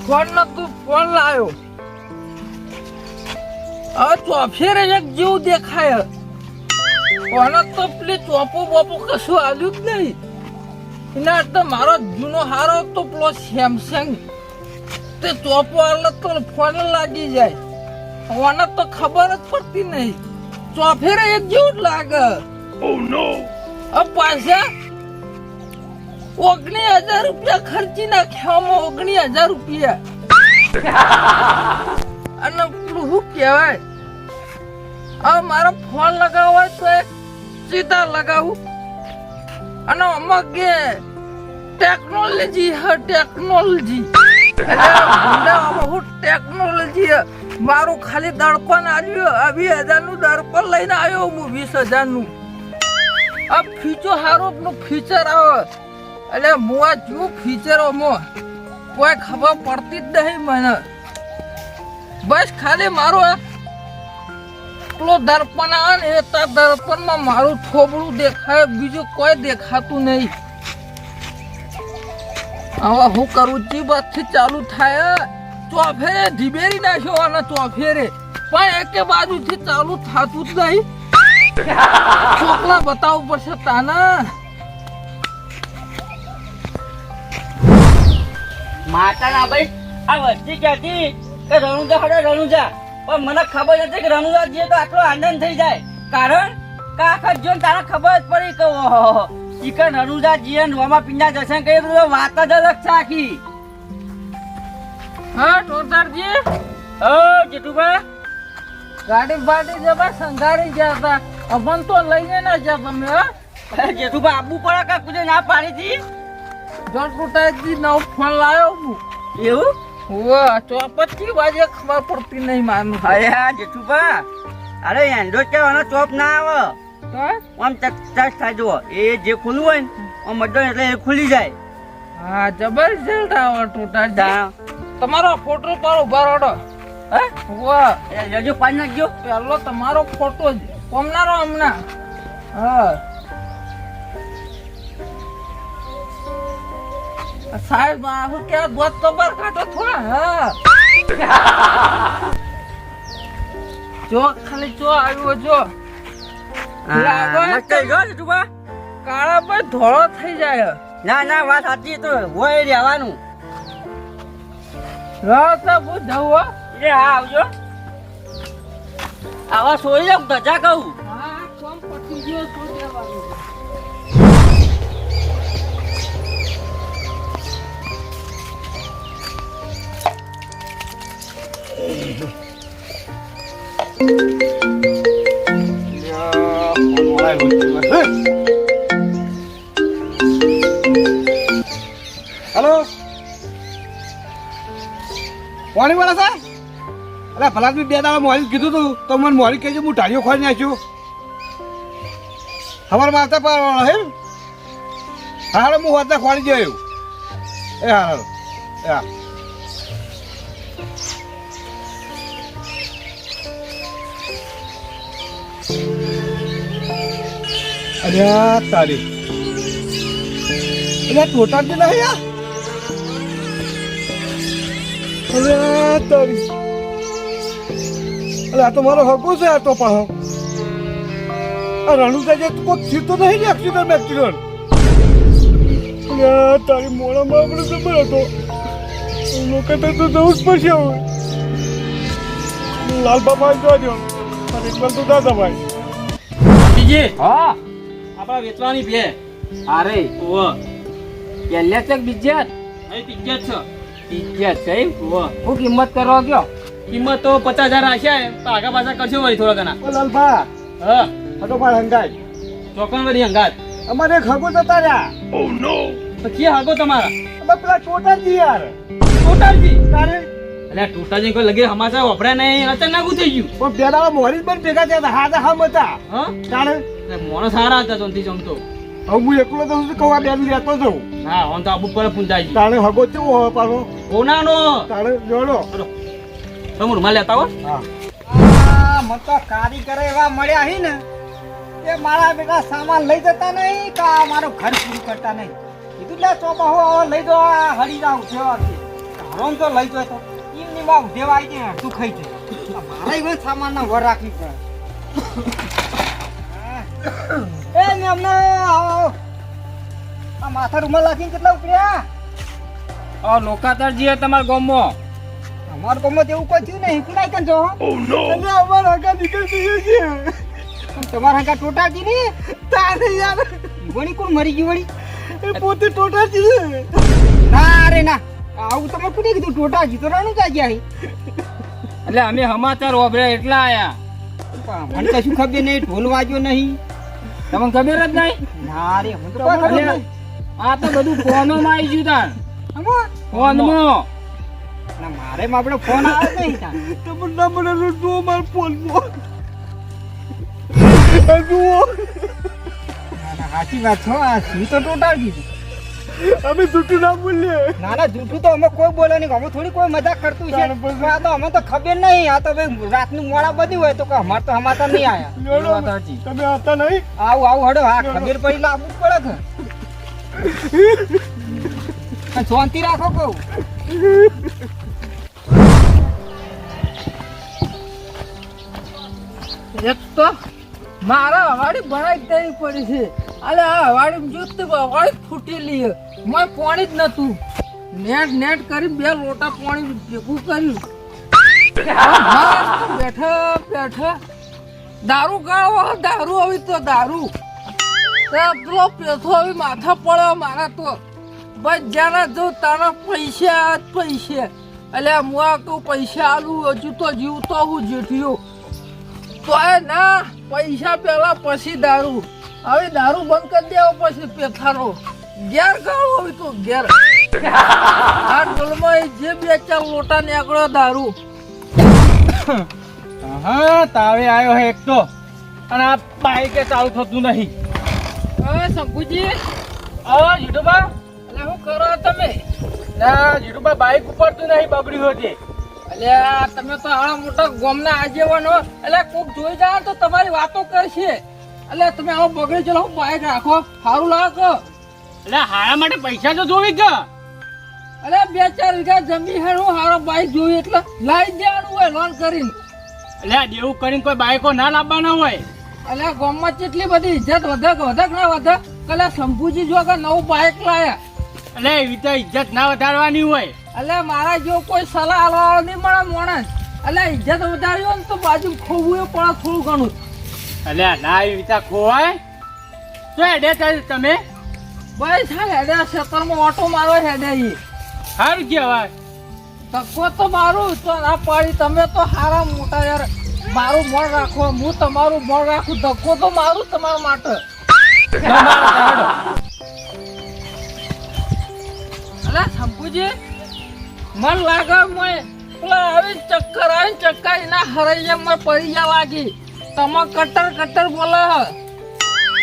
Phone નતું phone લાયો હવે ચોફેરે એક જેવું દેખાય કોને તો પેલી ચોપો બોપો કશું આવ્યું જ નહીં એના તો મારો જૂનો હારો તો પેલો સેમસંગ તે ચોપો આલે તો ફોન લાગી જાય કોને તો ખબર જ પડતી નહીં ચોફેરે એક જેવું જ લાગે ઓ નો પાછા 19,000 રૂપિયા ખર્ચી નાખ્યા 19,000 રૂપિયા અને પેલું શું કહેવાય હવે મારો ફોન લગાવવા તો સીધા લગાવું અને આમાં કે ટેકનોલોજી ટેકનોલોજી મારું ખાલી દર્પણ આવ્યું 20,000 નું દર્પણ લઈને આવ્યો હું 20,000 નું આ ફીચર હારો નું ફીચર આવે એટલે હું આ જો ફીચરોમાં કોઈ ખબર પડતી જ નહીં મને બસ ખાલી મારો પેલો દર્પણ આવે ને એ દર્પણમાં મારું થોબડું દેખાય બીજું કોઈ દેખાતું નહીં હવે હું કરું જી બાદથી ચાલુ થાય ચોફેરે ઢીબેરી નાખ્યો અને ચોફેરે પણ એકે બાજુથી ચાલુ થતું જ નહીં ચોકલા બતાવવું પડશે તાના માતાના ભાઈ આ વસ્તી ક્યાંથી કે રણુજા હડે રણુજા પણ મને ખબર નથી કે રણુજા જઈએ તો આટલો આનંદ થઈ જાય કારણ કે આખા જો તારા ખબર જ પડી કે ઓહો ઈકન રણુજા જઈએ ને રોમા પિંડા દર્શન કરીએ તો વાત જ અલગ છે આખી હા ટોટારજી જેઠુભા ગાડી બાડી જબા સંઘારી ગયા હતા અમન તો લઈને ના જા તમે જેઠુભા આબુ પડે કે કુજે ના પાડી હતી જો ટોટારજી નવો ફોન લાવ્યો હું એવું વાહ 4:25 વાગે ખબર પડતી નહીં માનું હા જેઠુભા અરે એન્ડ્રોઈડ કેવાનો ચોપ ના આવે આમ ટચ થાય જુઓ એ જે ખુલ્લું હોય ને આમ મડો એટલે એ ખુલી જાય હા જબરજસ્ત આવે ટોટારજી તમારો ફોટો પાડો ઉભા રહો હે વાહ જજો પાડી નાખજો પેલો તમારો ફોટો જ કોમનારો હમણાં હા સાહેબ હું કે દોત તો બાર કાઢો થોડા હા જો ખાલી જો આવ્યો જો કાળા પર ધોળો થઈ જાય ના ના વાત સાચી તો હોય રહેવાનું હું જવું એ હા આવજો આવા સોઈ જાવ ધજા કહું હા કોમ પતી ગયો તો દેવાનું હેલો કોની બોલે છે અરે ભલા બી 2 દાડા મોરી કીધું તું તો મને મોરી કહેજો હું ઢાળીઓ ખોઈ નાખ્યું અમારે મારતા પાડવાનો હે હાલો હું વાતા ખોડી ગયો એ હાલો હા અરે તારી અરે ટોટાજી નહીં યાર અરે તારી અરે આ તો મારો હકો છે આ તો પણ આ રણુજા જે કોઈ થયું તો નહીં ને એક્સિડન્ટ અરે તારી મોડામાં આપણે જબર હતો લોકો તો જવું જ પડશે હવે લાલ બાબા જોવા દો અને એકવાર તો દાદા ભાઈ બીજી હા આપણા વેચવાની બે અરે ઓ પહેલે ચક બીજે અહીં પિક્ચર છે બીજે છે ઓ હું કિંમત કરવા ગયો કિંમત તો 50,000 હશે તો આગા પાછા કરશો વળી થોડા ઘણા ઓ લાલભા હા હટો માર હંગાઈ ચોકન વળી હંગાત અમારે ખગો જતા રહ્યા તો કે હાગો તમારા અમે પેલા ટોટાજી યાર ટોટાજી તારે એટલે ટોટાજી કોઈ લગે હમાસા વપરાય નહીં અચાનક થઈ ગયું પણ પેલા મોરી પણ ભેગા થયા હતા હા હતા હા તારે મોણો સારા હતા જોનથી જમતો હવે હું એકલો તો શું કહું આ બેન રહેતો જઉં હા ઓન તો આબુ પર પૂંજાઈ તારે હગો કેવો હવે પાછો ઓનાનો તારે જોડો તમે રૂમાલ લેતા હો હા મને તો કારીગર એવા મળ્યા હી ને એ મારા બેટા સામાન લઈ જતા નહીં કે મારું ઘર પૂરું કરતા નહીં કીધું લે ચોપા હો લઈ દો હરી જાઉં છે રોમ તો લઈ જાય તો એમની માં ઉધેવા આવી જાય તું ખાઈ જાય મારે even સામાન ના વર રાખવી પડે એ મેં અમને આ માથા રૂમાલ રાખીને કેટલા ઉપડ્યા લોકાતારજી તમારા ગામમાં અમાર ગામમાં તેવું કોઈ થયું નહીં કુડાઈ કન જો તમે અમાર હગા નીકળી જઈએ છીએ તમારા હગા ટોટાજી ને તારે યાર વણી કોણ મરી ગઈ વળી એ પોતે ટોટાજી ના રે ના આવું તમે કોને કીધું ટોટાજી તો રાણું જા ગયા એટલે અમે સમાચાર વાપર્યા એટલા આયા મને કશું ખબર નહીં ઢોલ વાગ્યો નહીં તમને ખબર જ નહીં ના રે મને તો કોઈ ખબર નહીં આ તો બધું ફોનમાં આવી ગયું તાર આમાં ફોનમાં ના મારે માં આપણે ફોન આવે નહીં તાર તમે ના મને જો માર ફોનમાં જુઓ સાચી વાત છો આ સી તો ટોટાજી અમે જૂઠું ના બોલીએ ના ના જૂઠું તો અમે કોઈ બોલે નહીં અમે થોડી કોઈ મજાક કરતું છે પણ આ તો અમે તો ખબર નહીં આ તો ભાઈ રાતનું મોડા બધી હોય તો કે અમાર તો હમાતા નહીં આયા તમે હતા નહીં આવું આવું હડો હા ખબર પડી લાવવું પડે કે શાંતિ રાખો કહું એક તો મારા હવાડી ભરાઈ દેવી પડી છે અલે આ હવાડી જોત હવાડી ફૂટેલી મેં પાણી જ નતું નેટ કરી 2 લોટા પાણી ભેગું કર્યું બેઠા બેઠા દારૂ ગાળો દારૂ આવી તો દારૂ પેલો પેથો આવી માથા પડ્યો મારા તો બસ જ્યાં જો તારા પૈસા જ પૈસા એટલે હું કહું પૈસા આલું હજુ તો જીવતો હું જેઠિયો તો ના પૈસા પેલા પછી દારૂ હવે દારૂ બંધ કરી દેવો પછી પેથારો ઘેર ગાળો હવે તો ઘેર આ ડોલમાં જે 2-4 લોટા નીકળ્યો દારૂ હા તાવે આવ્યો હે એક તો અને આ બાઈકે ચાલુ થતું નહીં શંકુજી જીટુબા એટલે શું કરો તમે ના જીટુબા બાઈક ઉપડતું નહીં બગડ્યું હતી અલ્યા તમે તો આવા મોટા ગામના આગેવાનો એટલે કોક જોઈ જાય તો તમારી વાતો કરશે એટલે તમે આવો બગડી ચલો બાઈક રાખો સારું લાગે એટલે હારા માટે પૈસા તો જોવી જ અરે 2-4 વીઘા જમીન હે હું હારો બાઈક જોઈ એટલે લાવી દેવાનું હોય લોન કરીને એટલે દેવું કરીને કોઈ બાઈકો ના લાવવાના હોય એટલે ગામમાં કેટલી બધી ઇજ્જત વધક ના વધક કલા શંભુજી જો કે નવું બાઈક લાયા એટલે એવી તો ઇજ્જત ના વધારવાની હોય એટલે મારા જો કોઈ સલાહ આલવા નહીં મળે માણસ એટલે ઇજ્જત વધારી હોય ને તો બાજુ ખોવું પડે થોડું ઘણું એટલે ના એવી રીતે ખોવાય તો હેડે તમે બસ હા હેડે ખેતરમાં ઓટો મારો હેડે ઈ સારું કહેવાય ધક્કો તો મારું તો ના પાડી તમે તો હારા મોટા યાર મારું મોડ રાખો હું તમારું મોડ રાખું ધક્કો તો મારું તમારા માટે અલા શંભુજી મન લાગે મેં પેલા આવી ચક્કર આવી ચક્કર ના હરાઈ મેં પડી જા લાગી તમે કટર બોલે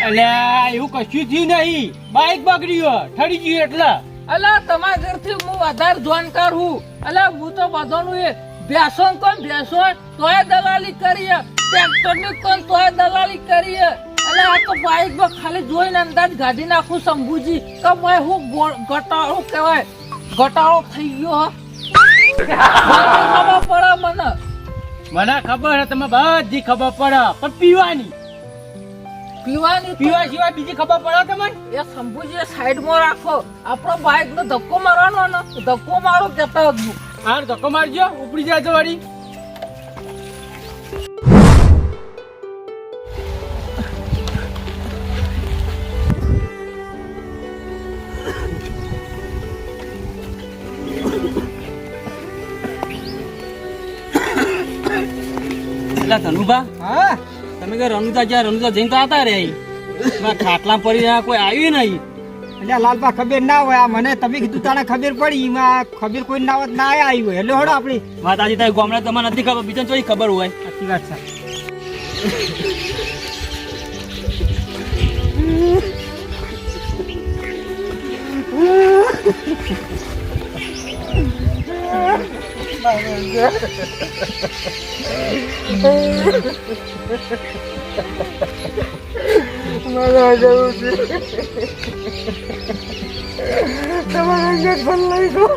એટલે એવું કશું થયું નહીં બાઈક બગડ્યું ઠરી ગયું એટલે અલા તમારા ઘરથી હું વધારે જાણકાર હું અલા હું તો બધાનું એ ભેસો કોણ ભેસો તોય દલાલી કરીએ ટ્રેક્ટર ની કોણ તોય દલાલી કરીએ અલે આ તો બાઈક માં ખાલી જોઈને અંદાજ ગાડી નાખું શંભુજી કે ભાઈ હું ઘટાડો કહેવાય ઘટાડો થઈ ગયો ખબર પડે મને ખબર છે તમે બધી ખબર પડે પણ પીવાની પીવા સિવાય બીજી ખબર પડે તમને એ શંભુજી સાઈડ માં રાખો આપણો બાઈક નો ધક્કો મારવાનો ને ધક્કો મારો કેતા હતું હા ધક્કો મારજો ઉપડી જાય તો વાળી ધનુભા હા તમે કે રનુજા જઈને તો આતા રે ખાટલા પડી રહ્યા કોઈ આવ્યું નહીં એટલે લાલપા ખબર ના હોય આ મને તમે કીધું તાને ખબર પડી એમાં ખબર કોઈ ના હોત ના આવી હોય એટલે હડો આપણી માતાજી તારી ગામડા તમને નથી ખબર બીજા ચોઈ ખબર હોય સાચી વાત છે મારા જવું છે તમારા અંગત પણ લઈ ગયો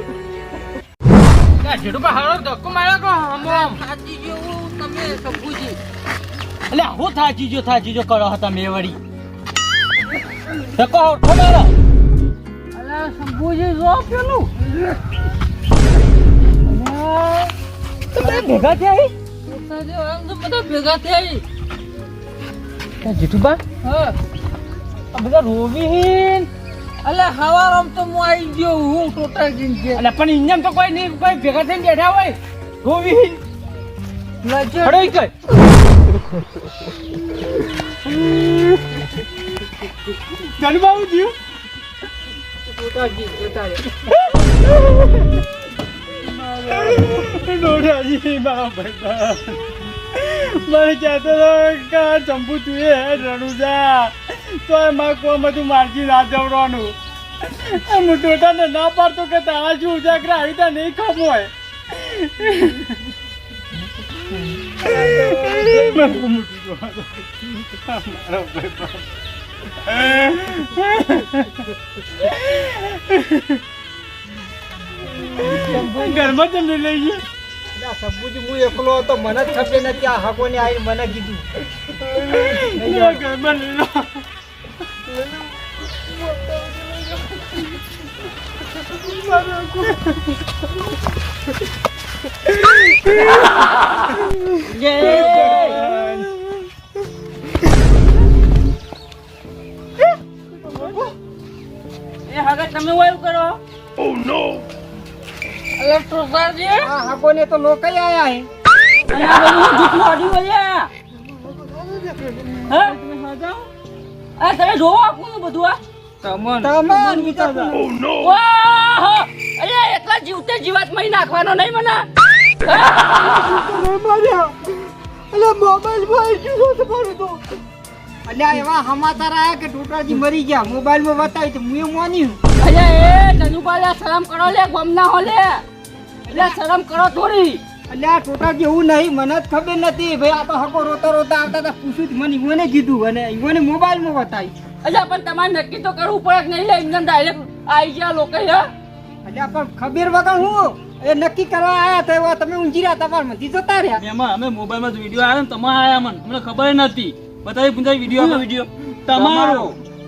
જેઠુભા હારો ધક્કો માર્યો કો આમ આમ. થાકી ગયો તમે શંભુજી. એટલે હું થાજી જો કરો હતા મેં વળી ધક્કો મારો. અલા શંભુજી જો પેલું. તમે ભેગા થયા આમ તો બધા ભેગા થયા. જેઠુભા હા આ બધા રોવીન અલા હવાર આમ તો હું આવી ગયો હું ટોટાજી છે. એટલે પણ ઇન્જન તો કોઈ નહીં કોઈ ભેગા થઈને બેઠા હોય રોવીન લજે હડોઈ કઈ જનબાબુ જીવ ટોટાજી ટોટાજી. ડોડાજી બાબા મને કહેતો હતો કે ચંપુ તું એ રણુજા તો એમાં કોમ હતું મારજી ના જવડવાનું હું ટોટાને ના પાડતો કે તારા શું ઉજાગરા આવી તા નહીં ખમ હોય ઘરમાં તમને લઈ ગયા શંભુજી હું એકલો હતો મને જ ખબર નથી આ હકોને આવીને મને કીધું ઘરમાં લઈ લો તમે એવું કરો અલા ટોટાજી આ હકોને તો લોકો આયા હે અને આ બધું જૂઠું આડ્યું બોલ્યા હા આ તમે જોવો આખું બધું આ તમામ વિચાર વાહ! અરે એટલા જીવતે જીવાત મહી નાખવાનો નહીં મને અલ્યા એવા સમાચાર આયા કે ટોટાજી મરી ગયા મોબાઈલમાં બતાવી તો હું માન્યું અરે એ તનુપાલા શરમ કરો લે ગમના હો લે એટલે શરમ કરો થોડી અલ્યા ટોટાજી એવું નહીં મને જ ખબર નથી ભાઈ આ તો હકો રોતા રોતા આવતા હતા પૂછ્યું મને ઈવોને કીધું અને ઈવોને મોબાઈલમાં બતાવી અચ્છા પણ તમારે નક્કી તો કરવું પડે કે નહીં લે ઇન્જન ડાયરેક્ટ આવી ગયા લોકો હે અલ્યા પણ ખબર વગર હું એ નક્કી કરવા આયા તો એવા તમે ઊંઘી રહ્યા તમારા માંથી જતા રહ્યા એમાં અમે મોબાઈલમાં વિડીયો આવ્યો ને તમારે આયા મને ખબર નથી બતાવી પૂછાય વિડીયો તમારો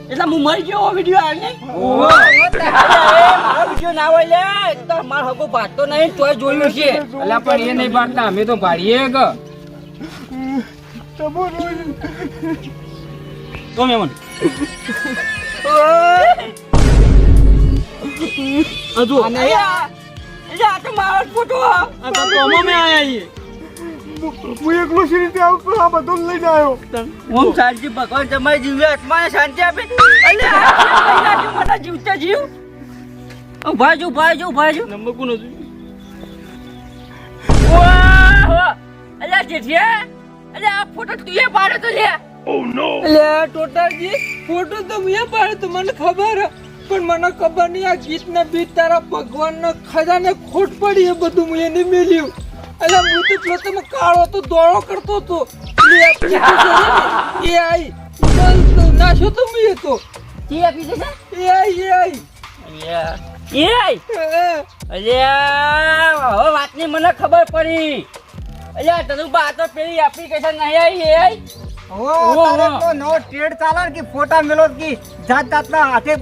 એટલે હું મરી ગયો વિડીયો આવી મારો વિડીયો ના હોય લે તો મારો હગો ભાગતો નહીં તોય જોયું છે અલા પણ એ નહીં પાડતા અમે તો ભાડીએ ગ તો મેમન હજુ અને આ તો મારો ફોટો આ તો અમે આયા છીએ હું એકલો સી રીતે આવતો આ બધું લઈને આવ્યો ઓમ શાંતિ ભગવાન તમારી જીવે આત્માને શાંતિ આપે અલે આ મને જીવતા જીવ ભાજુ નંબર કોનો છે વાહ અલે જેઠિયા અલે આ ફોટો તુંએ પાડ્યો તો લે અલ્યા ટોટાજી ફોટો તો મેં પાડ્યો તો મને ખબર હે. પણ મને ખબર નહીં આ ગીત ને બીત તારા ભગવાન ના ખજાને ખોટ પડી એ બધું હું એને મેલ્યું. અલ્યા હું તો પેલો તમે કાળો તો દોડો કરતો હતો એ આઈ નાશો તો મેં તો તી આપી દે એ આઈ હવે વાતની મને ખબર પડી અલ્યા તને બા તો પેલી એપ્લિકેશન નહીં આવી એ તારે તો નવો ટ્રેડ ચાલે કે ફોટા મેલો કે જાત જાતના હાથે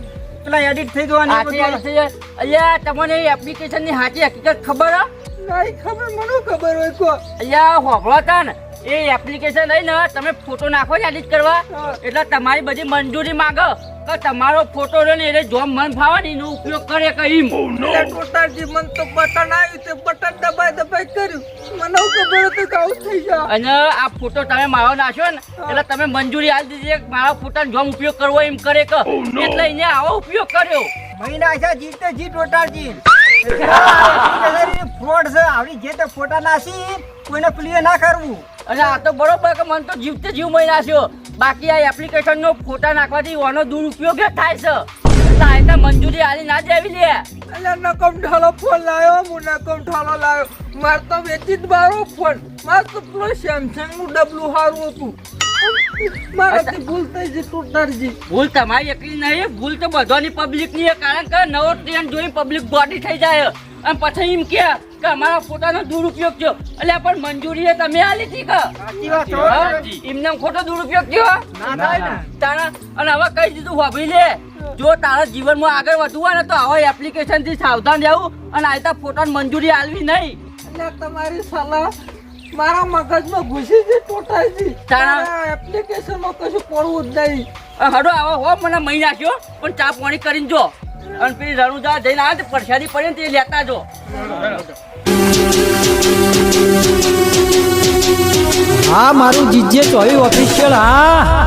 પેલા એડિટ થઈ જવાની અલ્યા તમને એપ્લિકેશન ની સાચી હકીકત ખબર હે નહીં ખબર મને ખબર હોય કો અલ્યા હોભળો તા ને એ એપ્લિકેશન લઈ ને તમે ફોટો નાખો ને એડિટ કરવા એટલે તમારી બધી મંજૂરી માંગે કે તમારો ફોટો લે ને એટલે જો મન ફાવે ને એનો ઉપયોગ કરે કઈ ટોટાજી મને તો બટન આવ્યું તે બટન દબાઈ કર્યું મને ખબર હતું કે આવું થઈ જાય. અને આ ફોટો તમે મારો નાખ્યો ને એટલે તમે મંજૂરી આપી દીધી કે મારા ફોટાનો જોમ ઉપયોગ કરવો એમ કરે કે એટલે એને આવો ઉપયોગ કર્યો મહિના છે જીતે જી ટોટાજી ફ્રોડ છે આવડી જે તે ફોટા નાસી કોઈને પ્લે ના કરવું અને આ તો બરોબર કે મને તો જીવતે જીવ મહી નાખ્યો બાકી આ એપ્લિકેશન નો ફોટા નાખવાથી ઓનો દુરુપયોગ થાય છે એટલે આ રીતે મંજૂરી આલી ના દેવી લે અલ્યા નકમ ઢાલો ફોન લાવ્યો હું નકમ ઢાલો લાવ્યો માર તો વેચી જ મારો ફોન માર તો પેલો સેમસંગ નું ડબલું સારું હતું મારાથી ભૂલ થઈ છે ટોટાજી. ભૂલ તમારી એકલી નહીં, ભૂલ તો બધાની પબ્લિક ની છે. કારણ કે નવો ટ્રેન જોઈ પબ્લિક ગોડી થઈ જાય અને પછી એમ કે અમારા ફોટાનો દુરુપયોગ થયો. એટલે પણ મંજૂરી એ તમે આલી હતી કે સાચી વાત છે. હા? એમને ખોટો દુરુપયોગ થયો ના થાય ને. તારા અને હવે કહી દીધું વાપરી લે. જો તારા જીવનમાં આગળ વધવું હોય ને તો હવે એપ્લિકેશન થી સાવધાન રહેવું અને આયતા ફોટાની મંજૂરી આલવી નહીં. એટલે તમારી સલાહ મારા મગજમાં ઘૂસી છે ટોટાજી. તારા- એપ્લિકેશનમાં કશું પડવું જ નહીં. હડો આવો હો મને મહી નાખ્યો પણ ચા પાણી કરીને જો અને પેલી રણુજા જઈને આવે તો પ્રસાદી પડે ને તે લેતા જો. હા મારું જીજે ચોવી ઓફિશિયલ હા